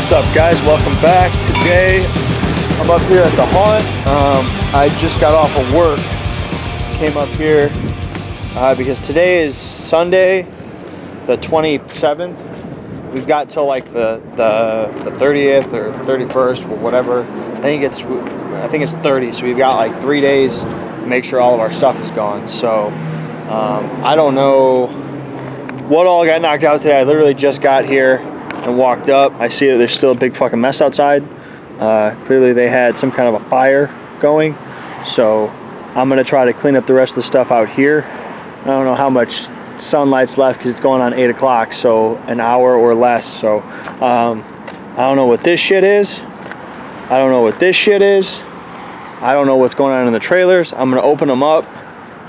What's up, guys? Welcome back. Today I'm up here at the haunt. I just got off of work, came up here because today is Sunday the 27th. We've got till like the 30th or 31st or whatever. I think it's 30, so we've got like 3 days to make sure all of our stuff is gone. So I don't know what all got knocked out today. I literally just got here and walked up. I see that there's still a big fucking mess outside. Clearly they had some kind of a fire going, so I'm gonna try to clean up the rest of the stuff out here. I don't know how much sunlight's left because it's going on 8 o'clock, so an hour or less. So I don't know what this shit is. I don't know what this shit is. I don't know what's going on in the trailers. I'm gonna open them up,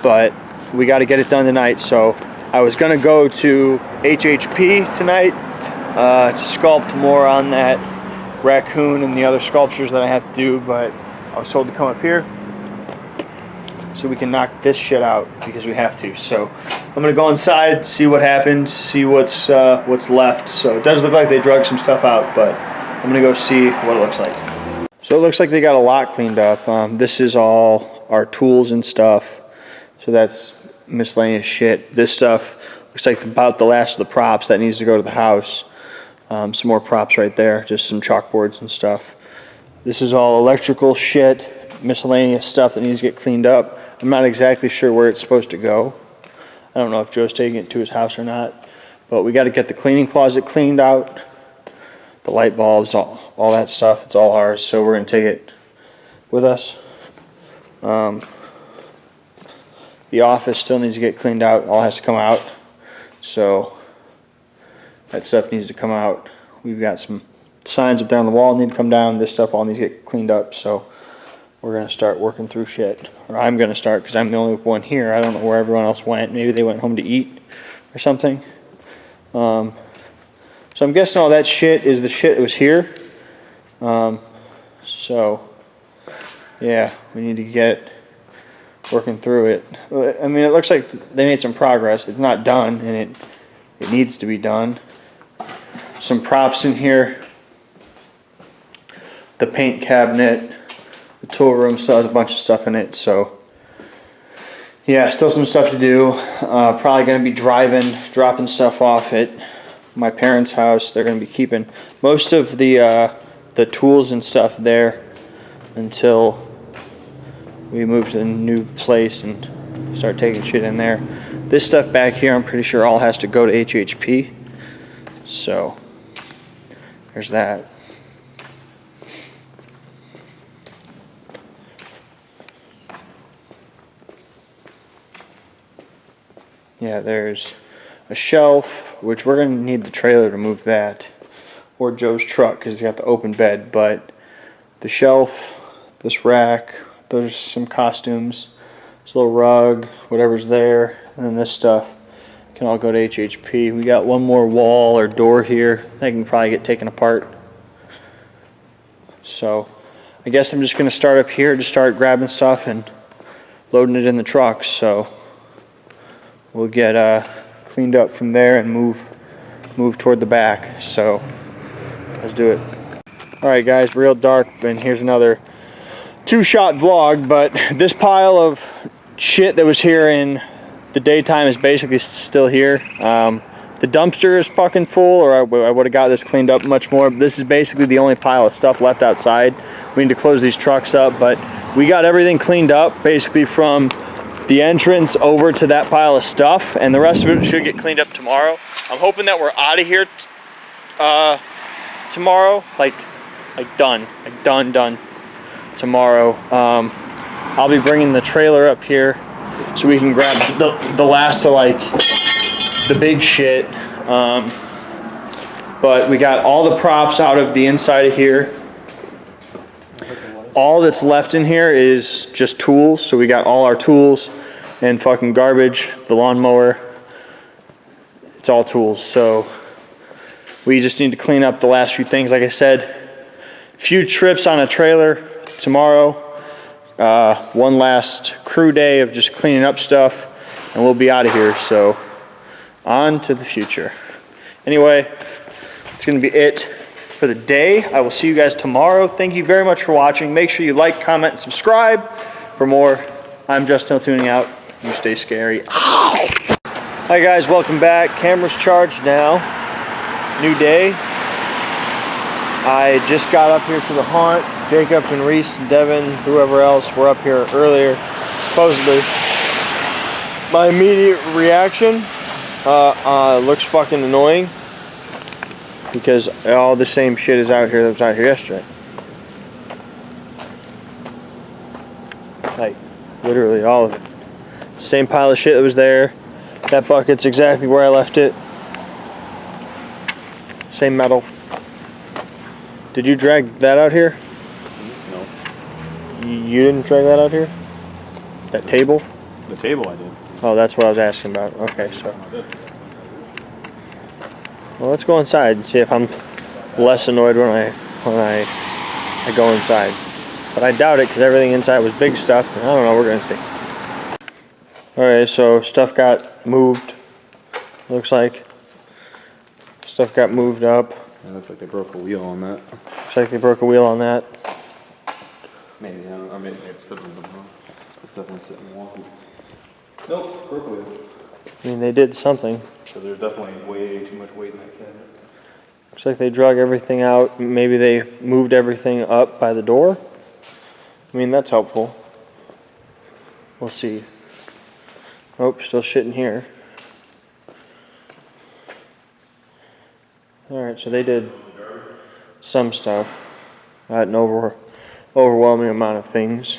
but we got to get it done tonight. So I was gonna go to HHP tonight to sculpt more on that raccoon and the other sculptures that I have to do, but I was told to come up here so we can knock this shit out because we have to. So I'm gonna go inside, see what happened, see what's left. So it does look like they drug some stuff out, but I'm gonna go see what it looks like. So it looks like they got a lot cleaned up. This is all our tools and stuff, so that's miscellaneous shit. This stuff looks like about the last of the props that needs to go to the house. Some more props right there, just some chalkboards and stuff. This is all electrical shit, miscellaneous stuff that needs to get cleaned up. I'm not exactly sure where it's supposed to go. I don't know if Joe's taking it to his house or not, but we got to get the cleaning closet cleaned out, the light bulbs, all that stuff. It's all ours, so we're going to take it with us. The office still needs to get cleaned out. All has to come out, so that stuff needs to come out. We've got some signs up there on the wall need to come down. This stuff all needs to get cleaned up, so we're going to start working through shit. Or I'm going to start because I'm the only one here. I don't know where everyone else went. Maybe they went home to eat or something. So I'm guessing all that shit is the shit that was here. So yeah, we need to get working through it. I mean, it looks like they made some progress. It's not done, and it needs to be done. Some props in here. The paint cabinet. The tool room still has a bunch of stuff in it, so yeah, still some stuff to do. Probably going to be dropping stuff off at my parents' house. They're going to be keeping most of the tools and stuff there until we move to a new place and start taking shit in there. This stuff back here, I'm pretty sure all has to go to HHP. So there's that. Yeah, there's a shelf, which we're going to need the trailer to move that, or Joe's truck because he's got the open bed. But the shelf, this rack, there's some costumes, this little rug, whatever's there, and then this stuff can all go to HHP. We got one more wall or door here that can probably get taken apart. So I guess I'm just going to start up here to start grabbing stuff and loading it in the truck. So we'll get cleaned up from there and move toward the back. So let's do it. All right, guys, real dark, and here's another 2-shot vlog. But this pile of shit that was here in the daytime is basically still here. The dumpster is fucking full, or I would have got this cleaned up much more. But this is basically the only pile of stuff left outside. We need to close these trucks up, but we got everything cleaned up basically from the entrance over to that pile of stuff, and the rest of it should get cleaned up tomorrow. I'm hoping that we're out of here tomorrow, like done tomorrow. I'll be bringing the trailer up here so we can grab the last of like the big shit. But we got all the props out of the inside of here. All that's left in here is just tools. So we got all our tools and fucking garbage, the lawnmower. It's all tools. So we just need to clean up the last few things. Like I said, few trips on a trailer tomorrow. One last crew day of just cleaning up stuff, and we'll be out of here. So on to the future. Anyway, it's gonna be it for the day. I will see you guys tomorrow. Thank you very much for watching. Make sure you like, comment, and subscribe for more. I'm Justin tuning out. You stay scary. Ow! Hi guys, welcome back. Camera's charged now. New day. I just got up here to the haunt. Jacob and Reese and Devin, whoever else, were up here earlier, supposedly. My immediate reaction, looks fucking annoying because all the same shit is out here that was out here yesterday. Like, literally all of it. Same pile of shit that was there. That bucket's exactly where I left it. Same metal. Did you drag that out here? No. You didn't drag that out here? That table? The table I did. Oh, that's what I was asking about. Okay, so. Well, let's go inside and see if I'm less annoyed when I go inside. But I doubt it because everything inside was big stuff. I don't know. We're gonna see. All right, so stuff got moved. Looks like stuff got moved up. It looks like they broke a wheel on that. Looks like they broke a wheel on that. Maybe, I don't know. Maybe it's definitely sitting walking. Nope, broke a wheel. I mean, they did something. Because there's definitely way too much weight in that cabinet. Looks like they drug everything out. Maybe they moved everything up by the door. I mean, that's helpful. We'll see. Oh, still shit in here. Alright, so they did some stuff. Not an overwhelming amount of things.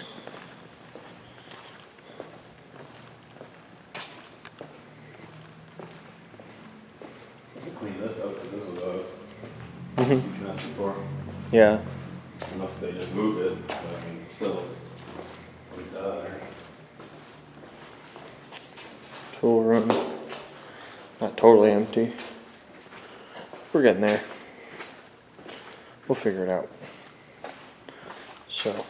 Clean this up because this was a huge mess before. Yeah. Unless they just moved it. But I mean, still, it's at least out of there. Tool room. Not totally empty. We're getting there. We'll figure it out. So.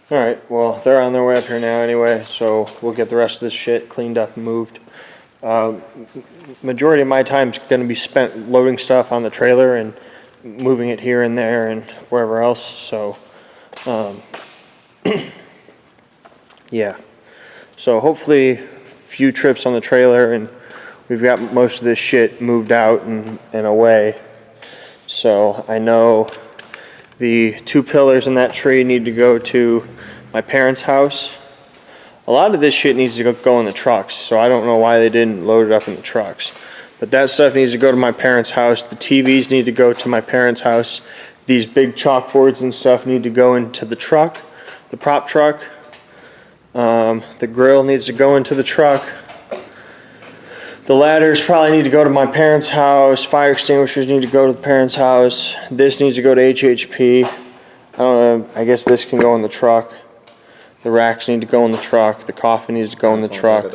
Alright, well, they're on their way up here now anyway, so we'll get the rest of this shit cleaned up and moved. Majority of my time is going to be spent loading stuff on the trailer and moving it here and there and wherever else, so yeah. So hopefully a few trips on the trailer and we've got most of this shit moved out and away. So I know the 2 pillars in that tree need to go to my parents' house. A lot of this shit needs to go in the trucks, so I don't know why they didn't load it up in the trucks. But that stuff needs to go to my parents' house. The TVs need to go to my parents' house. These big chalkboards and stuff need to go into the truck, the prop truck. The grill needs to go into the truck. The ladders probably need to go to my parents' house. Fire extinguishers need to go to the parents' house. This needs to go to HHP. I don't know, I guess this can go in the truck. The racks need to go in the truck. The coffee needs to go in the truck.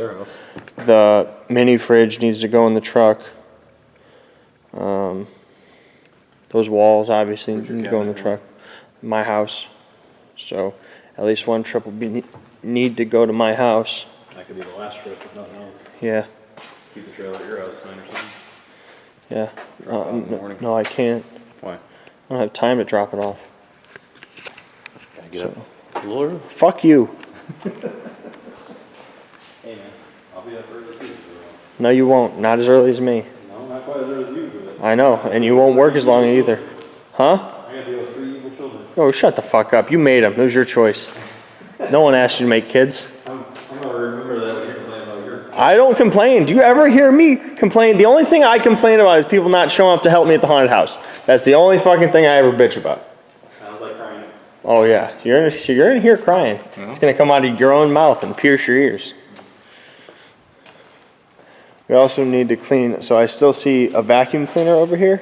The mini fridge needs to go in the truck. Those walls obviously need to go in the truck. My house. So at least one trip will need to go to my house. That could be the last trip if nothing else. Yeah. Just keep the trailer at your house tonight or something. Yeah. Drop it off in the morning. No, I can't. Why? I don't have time to drop it off. Gotta get up a little early. Fuck you. Hey man, I'll be up early too. So. No, you won't. Not as early as me. No, not quite as early as you, but I know, and you won't work as long either. Huh? I gotta deal with 3 evil children. Oh, shut the fuck up. You made them. It was your choice. No one asked you to make kids. I'm gonna remember that when you're complaining about your. I don't complain. Do you ever hear me complain? The only thing I complain about is people not showing up to help me at the haunted house. That's the only fucking thing I ever bitch about. Sounds like crying. Oh yeah, you're gonna hear crying. It's gonna come out of your own mouth and pierce your ears. We also need to clean, so I still see a vacuum cleaner over here.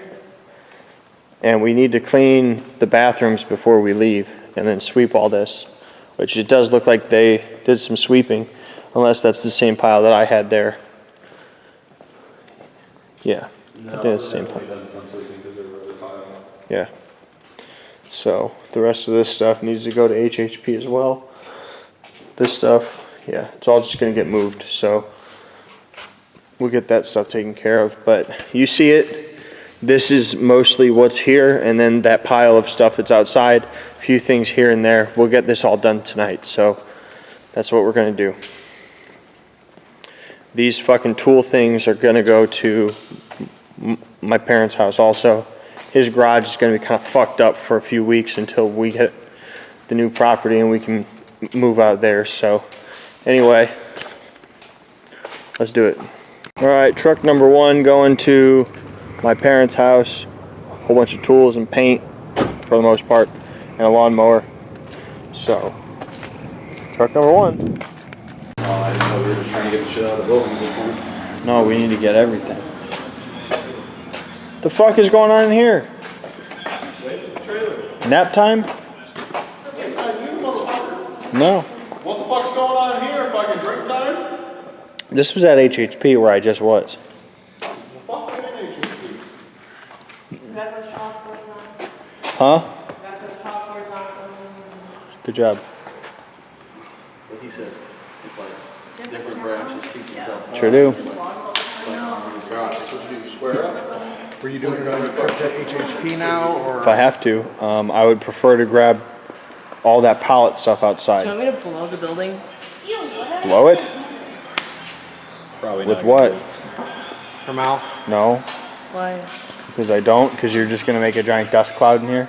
And we need to clean the bathrooms before we leave and then sweep all this. Which it does look like they did some sweeping, unless that's the same pile that I had there. Yeah, I think it's the same pile. Yeah. So the rest of this stuff needs to go to HHP as well. This stuff, yeah, it's all just gonna get moved. So we'll get that stuff taken care of. But you see it, This is mostly what's here, and then that pile of stuff that's outside, a few things here and there. We'll get this all done tonight, so that's what we're gonna do. These fucking tool things are gonna go to my parents' house also. His garage is gonna be kind of fucked up for a few weeks until we get the new property and we can move out there. So anyway, let's do it. All right, truck number 1 going to my parents' house. A whole bunch of tools and paint for the most part, and a lawnmower. So, truck number 1. Oh, I didn't know we were just trying to get the shit out of the building at this point. No, we need to get everything. The fuck is going on in here? Nap time? No. What the fuck's going on here? Fucking drink time? This was at HHP where I just was. Fucking HHP. Breakfast chalkboard's on. Huh? Breakfast chalkboard's on. Good job. What he says, it's like different branches keep themselves. Sure do. It's like, oh my God, that's what you do, square up? Were you doing a trip to HHP now, or? If I have to, I would prefer to grab all that pallet stuff Do you outside. want me to blow the building? Blow it? Probably With not. what? Her mouth? No, Why? because I don't, because you're just gonna make a giant dust cloud in here.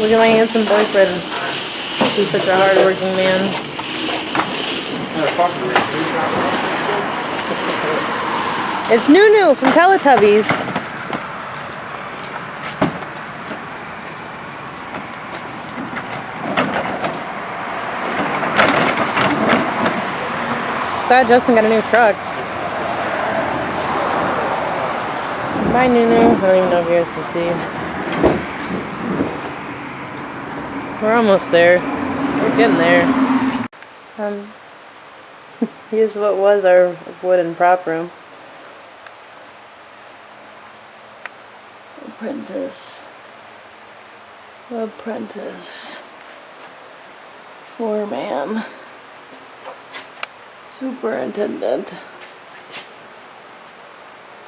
Look at my handsome boyfriend. He's such a hard-working man. It's Nunu from Teletubbies. Glad Justin got a new truck. Bye, Nunu. I don't even know if you guys can see. We're almost there. We're getting there. Here's what was our wooden prop room. Apprentice. Apprentice. Foreman. Superintendent.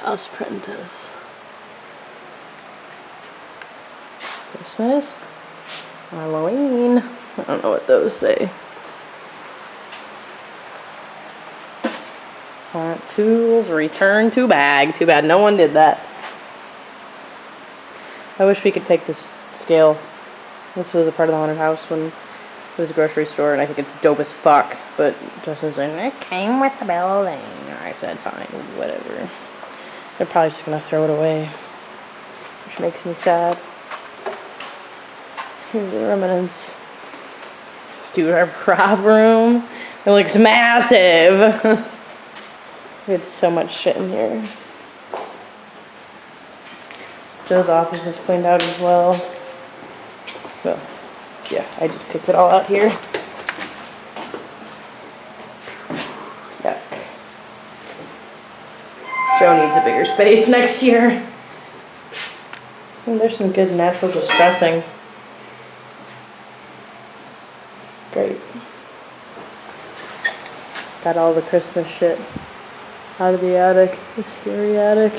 Apprentice. Christmas. Halloween. I don't know what those say. Tools, return to bag. Too bad no one did that. I wish we could take this scale. This was a part of the haunted house when it was a grocery store, and I think it's dope as fuck. But Justin's like, it came with the building. I said, fine, whatever. They're probably just gonna throw it away, which makes me sad. Here's the remnants. Dude, our prop room, it looks massive. We had so much shit in here. Joe's office is cleaned out as well. Well, yeah, I just kicked it all out here. Yuck. Joe needs a bigger space next year. And there's some good natural distressing. Great. Got all the Christmas shit out of the attic, the scary attic.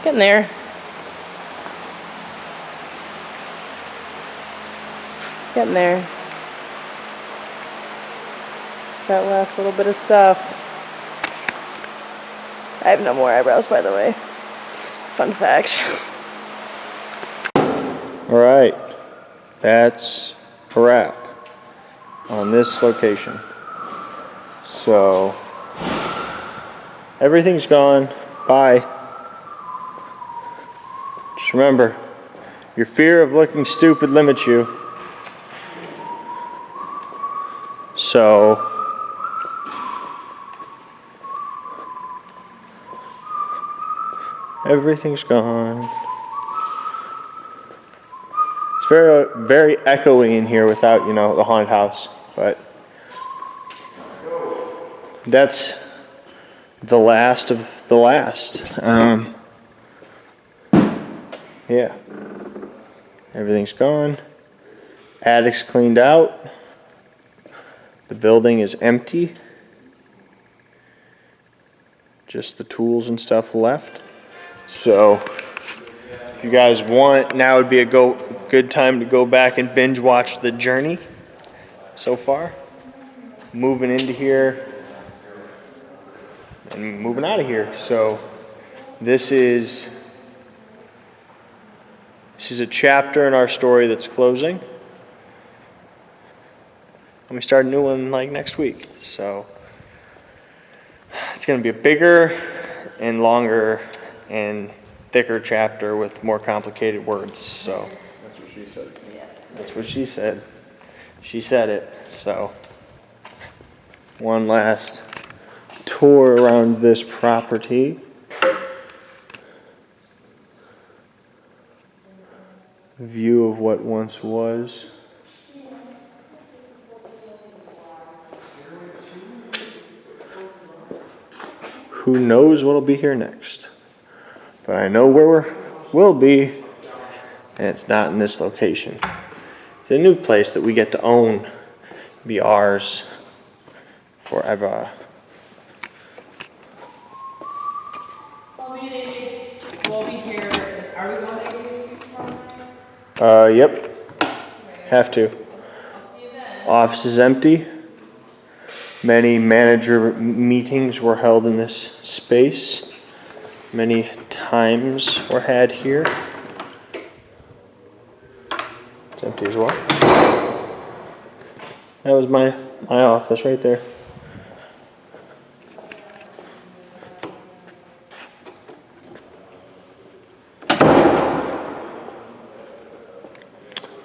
Getting there. Getting there. Just that last little bit of stuff. I have no more eyebrows, by the way. Fun fact. All right, that's a wrap on this location. So, everything's gone. Bye. Just remember, your fear of looking stupid limits you. So, everything's gone. It's very, very echoey in here without, the haunted house, but that's the last of the last. Yeah. Everything's gone. Attic's cleaned out. The building is empty. just the tools and stuff left. So if you guys want, now would be a good time to go back and binge watch the journey so far. Moving into here and moving out of here. So this is a chapter in our story that's closing. And we start a new one like next week. So it's going to be a bigger and longer and thicker chapter with more complicated words. So That's what she said. that's what she said. She said it. So one last tour around this property. View of what once was. Who knows what'll be here next? But I know where we'll be, and it's not in this location. It's a new place that we get to own, be ours forever. We'll be here. Are we going to Yep. Have to. Office is empty. Many manager meetings were held in this space. Many times were had here. It's empty as well. That was my office right there.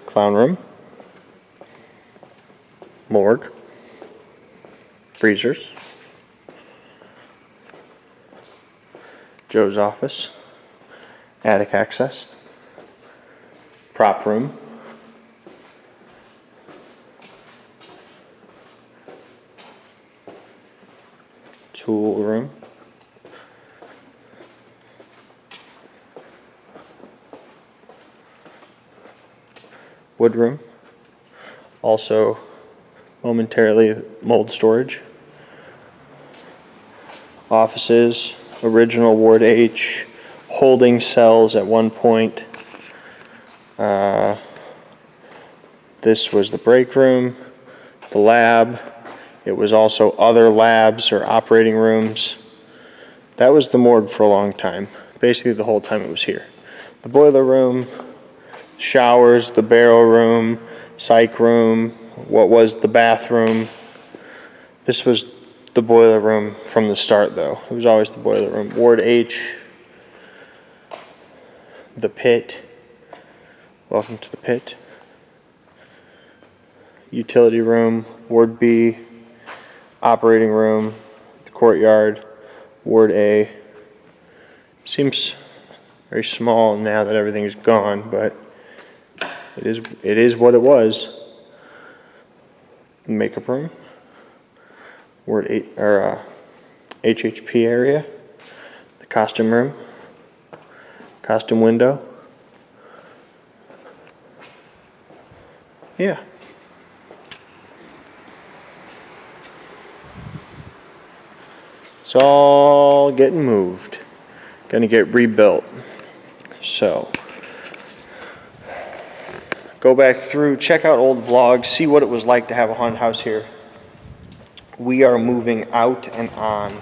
Clown room. Morgue. Freezers. Joe's office. Attic access. Prop room. Tool room. Wood room. Also momentarily mold storage. Offices, original Ward H, holding cells at one point. This was the break room, the lab. It was also other labs or operating rooms. That was the morgue for a long time, basically the whole time it was here. The boiler room, showers, the barrel room, psych room, what was the bathroom. This was the boiler room from the start, though. It was always the boiler room. Ward H, the pit. Welcome to the pit. Utility room, Ward B, operating room, the courtyard, Ward A. Seems very small now that everything's gone, but it is what it was. Makeup room. Ward 8 or HHP area, the costume room, costume window. Yeah. It's all getting moved. Gonna get rebuilt. So go back through, check out old vlogs, see what it was like to have a haunted house here. We are moving out and on.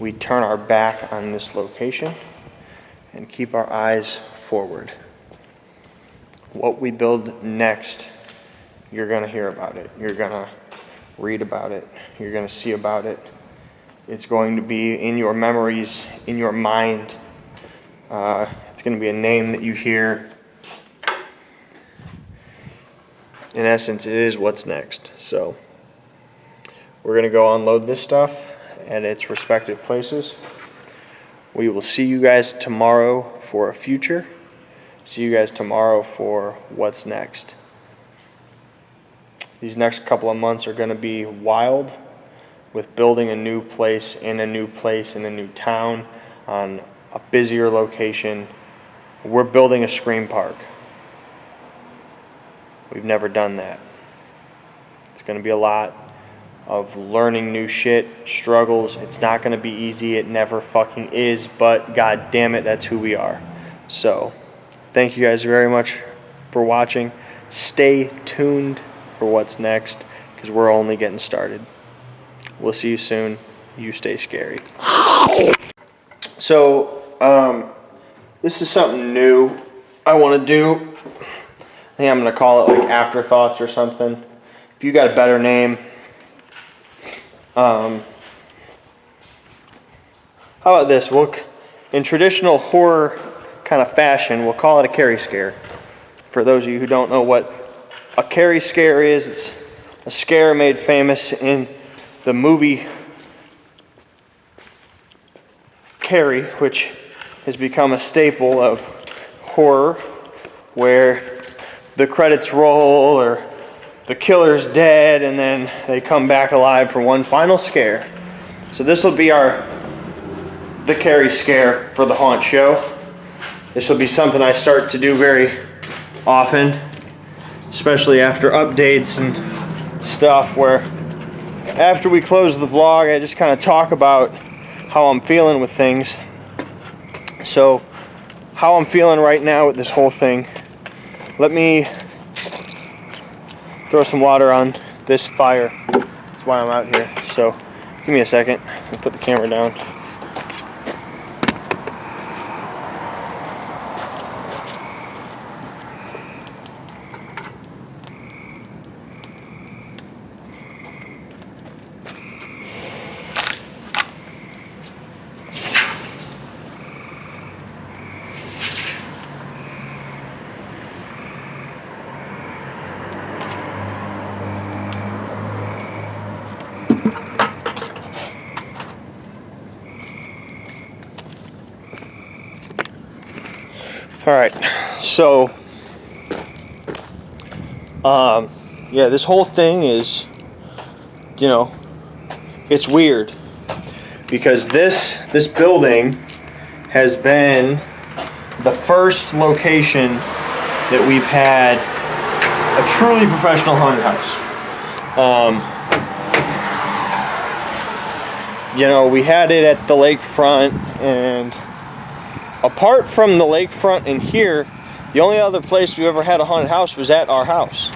We turn our back on this location and keep our eyes forward. What we build next, you're gonna hear about it. You're gonna read about it. You're gonna see about it. It's going to be in your memories, in your mind. It's gonna be a name that you hear. In essence, it is what's next. So we're going to go unload this stuff at its respective places. We will see you guys tomorrow for a future. See you guys tomorrow for what's next. These next couple of months are going to be wild with building a new place in a new place in a new town on a busier location. We're building a Scream Park. We've never done that. It's going to be a lot. of learning new shit, struggles. It's not going to be easy. It never fucking is, but god damn it, that's who we are. So, thank you guys very much for watching. Stay tuned for what's next, because we're only getting started. We'll see you soon. You stay scary. So, this is something new I want to do. I think I'm going to call it like Afterthoughts or something. If you got a better name, how about this? In traditional horror kind of fashion, we'll call it a Carrie scare. For those of you who don't know what a Carrie scare is, it's a scare made famous in the movie Carrie, which has become a staple of horror, where the credits roll or the killer's dead and then they come back alive for one final scare. So this will be the Carrie scare for the haunt show. This will be something I start to do very often, especially after updates and stuff, where after we close the vlog I just kind of talk about how I'm feeling with things. So how I'm feeling right now with this whole thing, let me throw some water on this fire. That's why I'm out here. So give me a second. I'll put the camera down. All right, so, yeah, this whole thing is, you know, it's weird, because this building has been the first location that we've had a truly professional haunted house. You know, we had it at the lakefront, and apart from the lakefront in here, the only other place we ever had a haunted house was at our house.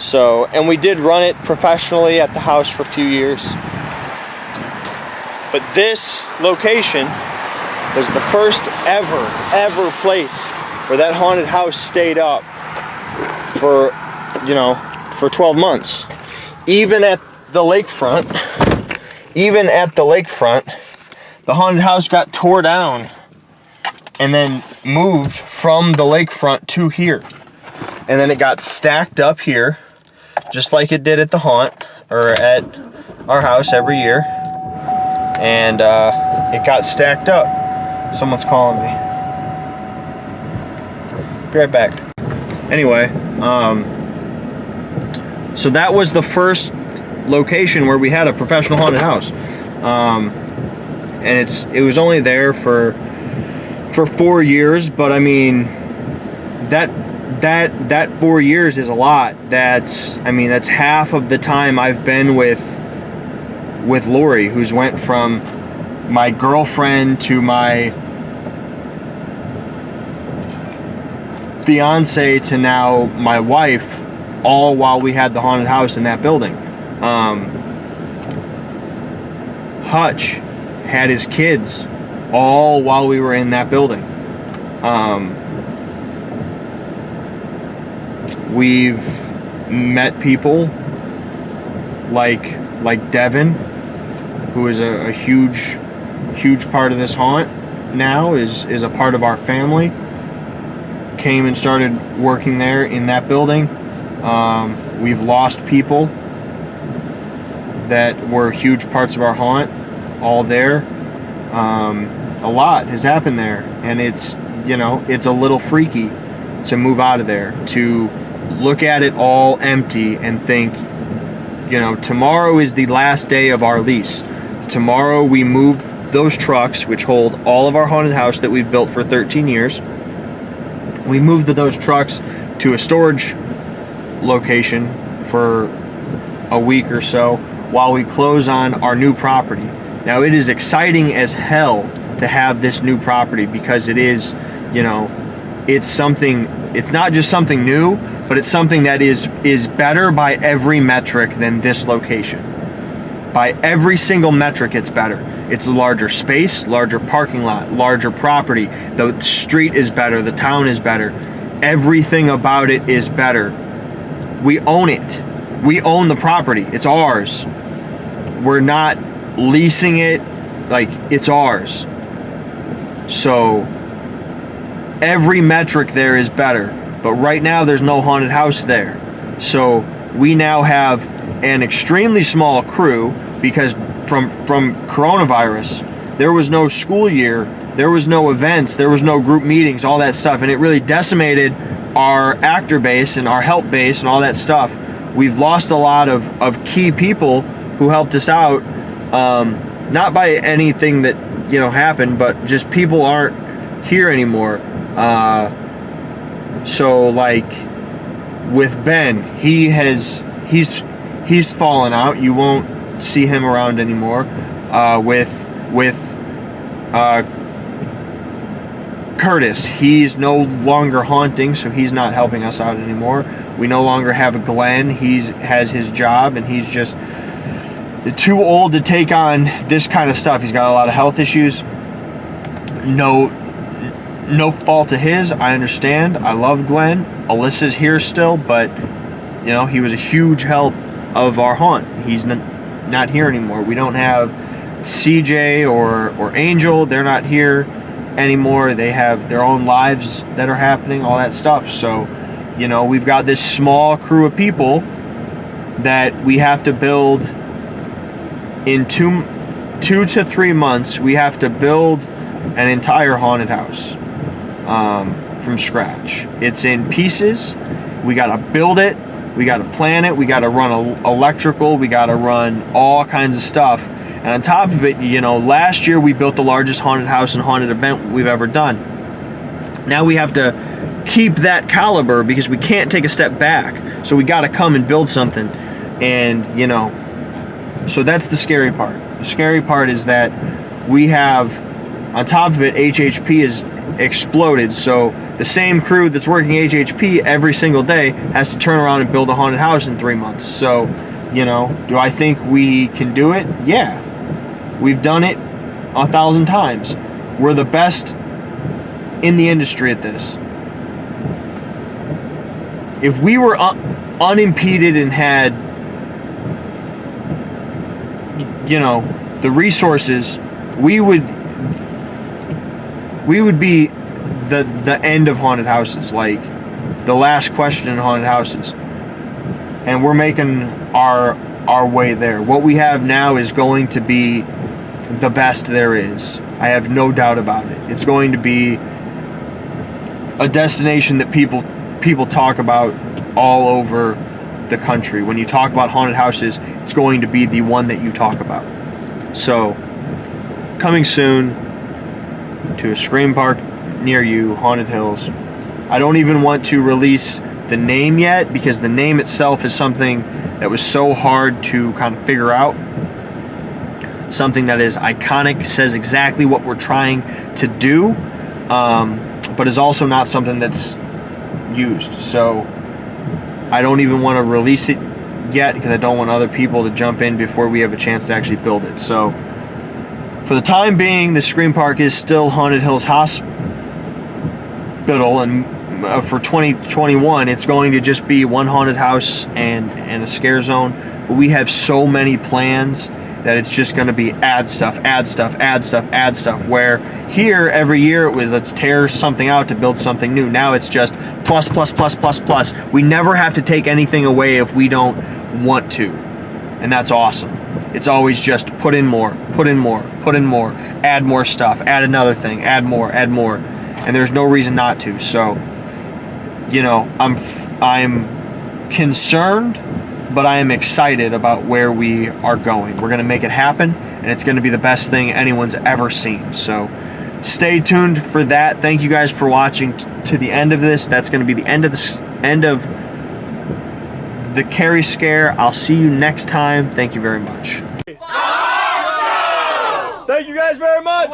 So, and we did run it professionally at the house for a few years. But this location was the first ever place where that haunted house stayed up for, you know, for 12 months. Even at the lakefront, the haunted house got tore down and then moved from the lakefront to here. And then it got stacked up here, just like it did at the haunt, or at our house every year. And it got stacked up. Someone's calling me. Be right back. Anyway, so that was the first location where we had a professional haunted house. And it was only there for 4 years, but I mean, that 4 years is a lot. That's half of the time I've been with Lori, who's went from my girlfriend to my fiance to now my wife, all while we had the haunted house in that building. Hutch had his kids all while we were in that building. We've met people like Devin, who is a huge part of this haunt now, is a part of our family. Came and started working there in that building. We've lost people that were huge parts of our haunt, all there. A lot has happened there, and it's a little freaky to move out of there, to look at it all empty and think, tomorrow is the last day of our lease. Tomorrow we move those trucks, which hold all of our haunted house that we've built for 13 years. We moved those trucks to a storage location for a week or so while we close on our new property. Now, it is exciting as hell to have this new property because it is, it's something, it's not just something new, but it's something that is better by every metric than this location. By every single metric, it's better. It's a larger space, larger parking lot, larger property. The street is better, the town is better. Everything about it is better. We own it. We own the property. It's ours. We're not leasing it, like, it's ours. So every metric there is better. But right now there's no haunted house there. So we now have an extremely small crew because from coronavirus, there was no school year, there was no events, there was no group meetings, all that stuff, and it really decimated our actor base and our help base and all that stuff. We've lost a lot of key people who helped us out, not by anything that happened, but just people aren't here anymore. So like with Ben, he's fallen out. You won't see him around anymore. With Curtis, he's no longer haunting, so he's not helping us out anymore. We no longer have Glenn. He has his job, and he's just too old to take on this kind of stuff. He's got a lot of health issues. No fault of his. I understand. I love Glenn. Alyssa's here still, but he was a huge help of our haunt. He's not here anymore. We don't have CJ or Angel. They're not here anymore. They have their own lives that are happening, all that stuff. So, we've got this small crew of people that we have to build in 2 to 3 months. We have to build an entire haunted house from scratch. It's in pieces. We got to build it. We got to plan it. We got to run electrical. We got to run all kinds of stuff. And on top of it, last year we built the largest haunted house and haunted event we've ever done. Now we have to keep that caliber because we can't take a step back. So we got to come and build something. And, so that's the scary part. The scary part is that we have, on top of it, HHP is exploded. So the same crew that's working HHP every single day has to turn around and build a haunted house in 3 months. So, do I think we can do it? Yeah. We've done it 1,000 times. We're the best in the industry at this. If we were unimpeded and had, the resources, we would be the end of haunted houses, like the last question in haunted houses. And we're making our way there. What we have now is going to be the best there is. I have no doubt about it. It's going to be a destination that people talk about all over the country. When you talk about haunted houses, it's going to be the one that you talk about. So, coming soon to a Scream Park near you, Haunted Hills. I don't even want to release the name yet because the name itself is something that was so hard to kind of figure out. Something that is iconic, says exactly what we're trying to do, but is also not something that's used. So I don't even want to release it yet because I don't want other people to jump in before we have a chance to actually build it. So for the time being, the Scream Park is still Haunted Hills Hospital, and for 2021 it's going to just be one haunted house and a scare zone. But we have so many plans that it's just going to be add stuff, where here every year it was let's tear something out to build something new. Now it's just plus. We never have to take anything away if we don't want to, and that's awesome. It's always just put in more, add more stuff, add another thing, add more, and there's no reason not to. So, I'm concerned, but I am excited about where we are going. We're going to make it happen, and it's going to be the best thing anyone's ever seen. So stay tuned for that. Thank you guys for watching to the end of this. That's going to be the end of the Carrie Scare. I'll see you next time. Thank you very much. Thank you guys very much.